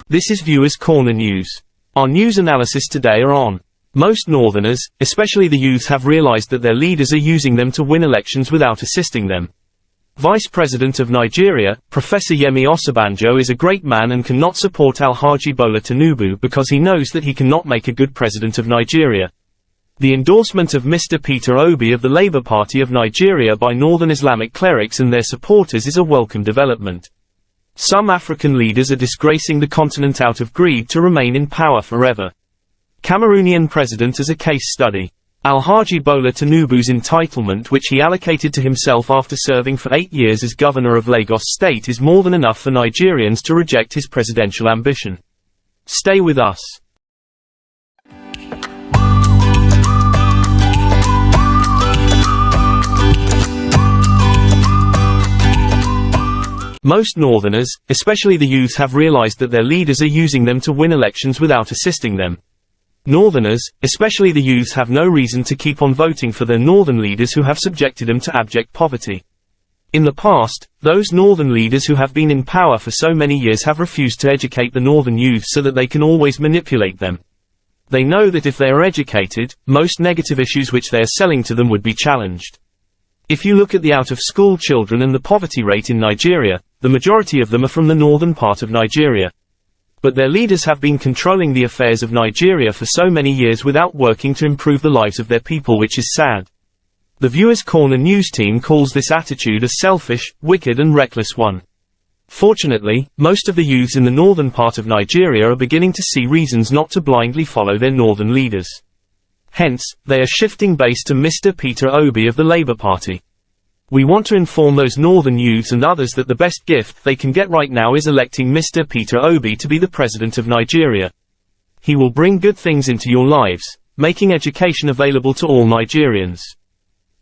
This is Viewers Corner News. Our news analysis today are on: most Northerners, especially the youth, have realized that their leaders are using them to win elections without assisting them. Vice President of Nigeria, Professor Yemi Osinbajo, is a great man and cannot support Alhaji Bola Tinubu because he knows that he cannot make a good president of Nigeria. The endorsement of Mr Peter Obi of the Labour Party of Nigeria by Northern Islamic Clerics and their supporters is a welcome development. Some African leaders are disgracing the continent out of greed to remain in power forever. Cameroonian president as a case study. Alhaji Bola Tinubu's entitlement, which he allocated to himself after serving for 8 years as governor of Lagos State, is more than enough for Nigerians to reject his presidential ambition. Stay with us. Most Northerners, especially the youth, have realized that their leaders are using them to win elections without assisting them. Northerners, especially the youth, have no reason to keep on voting for their northern leaders who have subjected them to abject poverty. In the past, those northern leaders who have been in power for so many years have refused to educate the northern youth so that they can always manipulate them. They know that if they are educated, most negative issues which they are selling to them would be challenged. If you look at the out-of-school children and the poverty rate in Nigeria, the majority of them are from the northern part of Nigeria. But their leaders have been controlling the affairs of Nigeria for so many years without working to improve the lives of their people, which is sad. The Viewers Corner news team calls this attitude a selfish, wicked and reckless one. Fortunately, most of the youths in the northern part of Nigeria are beginning to see reasons not to blindly follow their northern leaders. Hence, they are shifting base to Mr Peter Obi of the Labour Party. We want to inform those northern youths and others that the best gift they can get right now is electing Mr Peter Obi to be the president of Nigeria. He will bring good things into your lives, making education available to all Nigerians.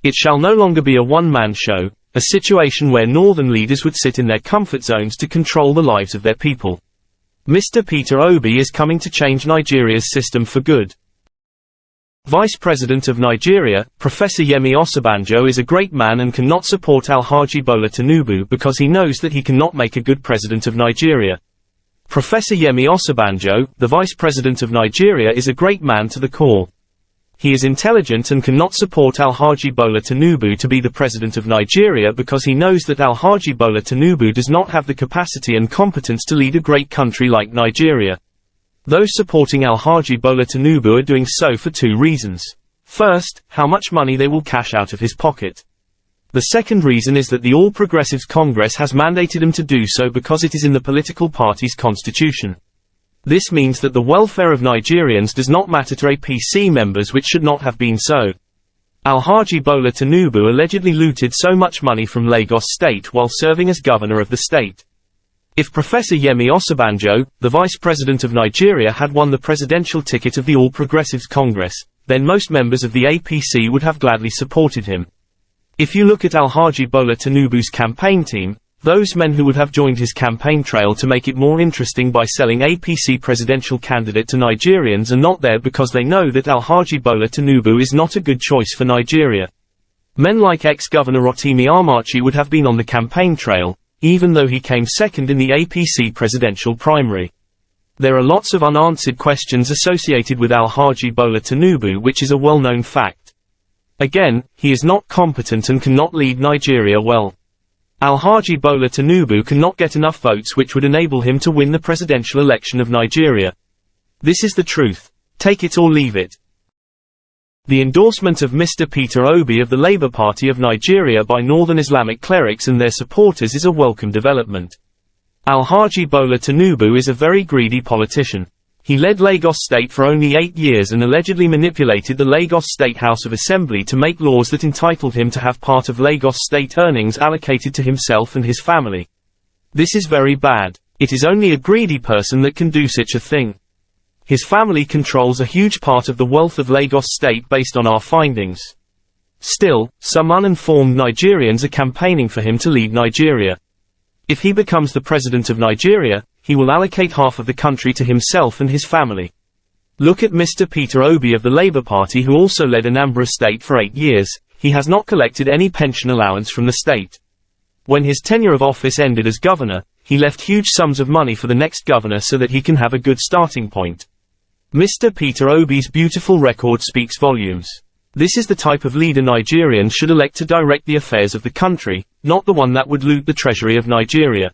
It shall no longer be a one-man show, a situation where northern leaders would sit in their comfort zones to control the lives of their people. Mr Peter Obi is coming to change Nigeria's system for good. Vice President of Nigeria, Professor Yemi Osinbajo, is a great man and cannot support Alhaji Bola Tinubu because he knows that he cannot make a good president of Nigeria. Professor Yemi Osinbajo, the Vice President of Nigeria, is a great man to the core. He is intelligent and cannot support Alhaji Bola Tinubu to be the president of Nigeria because he knows that Alhaji Bola Tinubu does not have the capacity and competence to lead a great country like Nigeria. Those supporting Alhaji Bola Tinubu are doing so for two reasons. First, how much money they will cash out of his pocket. The second reason is that the All Progressives Congress has mandated him to do so because it is in the political party's constitution. This means that the welfare of Nigerians does not matter to APC members, which should not have been so. Alhaji Bola Tinubu allegedly looted so much money from Lagos State while serving as governor of the state. If Professor Yemi Osinbajo, the Vice President of Nigeria, had won the presidential ticket of the All Progressives Congress, then most members of the APC would have gladly supported him. If you look at Alhaji Bola Tinubu's campaign team, those men who would have joined his campaign trail to make it more interesting by selling APC presidential candidate to Nigerians are not there because they know that Alhaji Bola Tinubu is not a good choice for Nigeria. Men like ex-Governor Rotimi Amaechi would have been on the campaign trail, even though he came second in the APC presidential primary. There are lots of unanswered questions associated with Alhaji Bola Tinubu, which is a well-known fact. Again, he is not competent and cannot lead Nigeria well. Alhaji Bola Tinubu cannot get enough votes which would enable him to win the presidential election of Nigeria. This is the truth. Take it or leave it. The endorsement of Mr Peter Obi of the Labour Party of Nigeria by Northern Islamic Clerics and their supporters is a welcome development. Alhaji Bola Tinubu is a very greedy politician. He led Lagos State for only 8 years and allegedly manipulated the Lagos State House of Assembly to make laws that entitled him to have part of Lagos State earnings allocated to himself and his family. This is very bad. It is only a greedy person that can do such a thing. His family controls a huge part of the wealth of Lagos State based on our findings. Still, some uninformed Nigerians are campaigning for him to lead Nigeria. If he becomes the president of Nigeria, he will allocate half of the country to himself and his family. Look at Mr Peter Obi of the Labour Party, who also led Anambra State for 8 years. He has not collected any pension allowance from the state. When his tenure of office ended as governor, he left huge sums of money for the next governor so that he can have a good starting point. Mr. Peter Obi's beautiful record speaks volumes. This is the type of leader Nigerians should elect to direct the affairs of the country, not the one that would loot the treasury of Nigeria.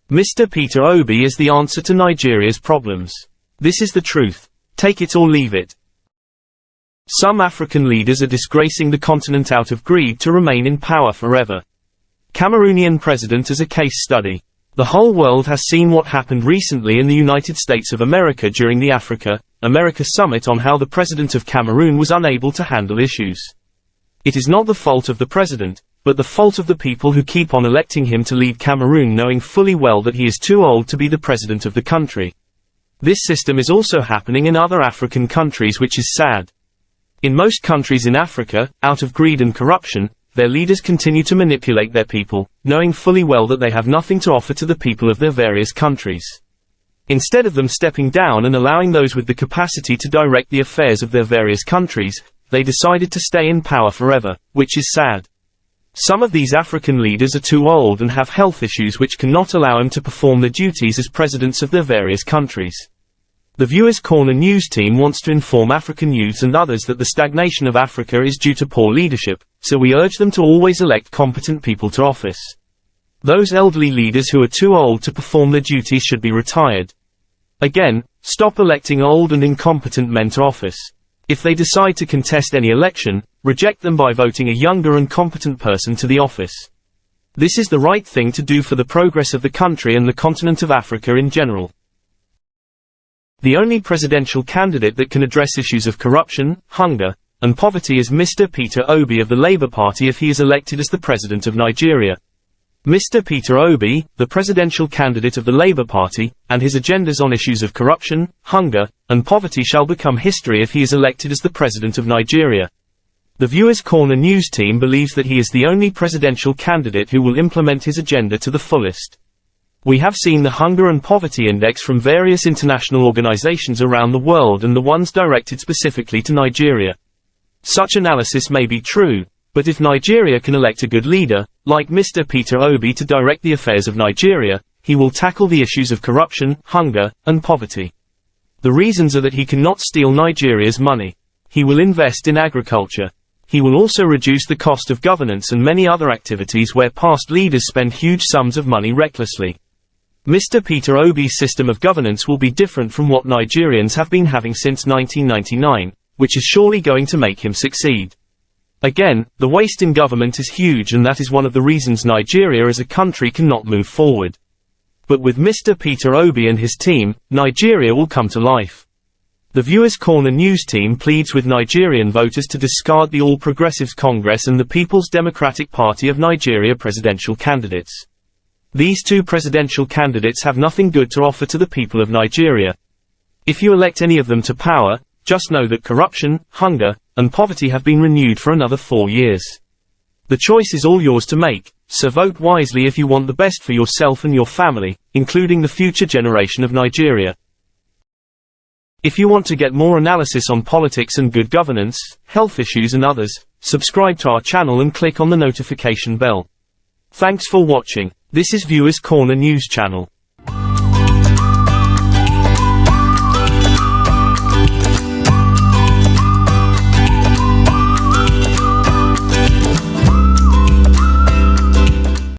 Mr. Peter Obi is the answer to Nigeria's problems. This is the truth. Take it or leave it. Some African leaders are disgracing the continent out of greed to remain in power forever. Cameroonian president as a case study. The whole world has seen what happened recently in the United States of America during the Africa Summit on how the president of Cameroon was unable to handle issues. It is not the fault of the president, but the fault of the people who keep on electing him to lead Cameroon knowing fully well that he is too old to be the president of the country. This system is also happening in other African countries, which is sad. In most countries in Africa, out of greed and corruption, their leaders continue to manipulate their people, knowing fully well that they have nothing to offer to the people of their various countries. Instead of them stepping down and allowing those with the capacity to direct the affairs of their various countries, they decided to stay in power forever, which is sad. Some of these African leaders are too old and have health issues which cannot allow them to perform their duties as presidents of their various countries. The Viewers Corner news team wants to inform African youths and others that the stagnation of Africa is due to poor leadership, so we urge them to always elect competent people to office. Those elderly leaders who are too old to perform their duties should be retired. Again, stop electing old and incompetent men to office. If they decide to contest any election, reject them by voting a younger and competent person to the office. This is the right thing to do for the progress of the country and the continent of Africa in general. The only presidential candidate that can address issues of corruption, hunger, and poverty is Mr. Peter Obi of the Labour Party if he is elected as the President of Nigeria. Mr. Peter Obi, the presidential candidate of the Labour Party, and his agendas on issues of corruption, hunger, and poverty shall become history if he is elected as the President of Nigeria. The Viewers Corner news team believes that he is the only presidential candidate who will implement his agenda to the fullest. We have seen the Hunger and Poverty Index from various international organizations around the world and the ones directed specifically to Nigeria. Such analysis may be true, but if Nigeria can elect a good leader, like Mr. Peter Obi to direct the affairs of Nigeria, he will tackle the issues of corruption, hunger, and poverty. The reasons are that he cannot steal Nigeria's money. He will invest in agriculture. He will also reduce the cost of governance and many other activities where past leaders spend huge sums of money recklessly. Mr. Peter Obi's system of governance will be different from what Nigerians have been having since 1999, which is surely going to make him succeed. Again, the waste in government is huge and that is one of the reasons Nigeria as a country cannot move forward. But with Mr. Peter Obi and his team, Nigeria will come to life. The Viewers Corner news team pleads with Nigerian voters to discard the All Progressives Congress and the People's Democratic Party of Nigeria presidential candidates. These two presidential candidates have nothing good to offer to the people of Nigeria. If you elect any of them to power, just know that corruption, hunger, and poverty have been renewed for another 4 years. The choice is all yours to make, so vote wisely if you want the best for yourself and your family, including the future generation of Nigeria. If you want to get more analysis on politics and good governance, health issues and others, subscribe to our channel and click on the notification bell. Thanks for watching. This is Viewers Corner News Channel.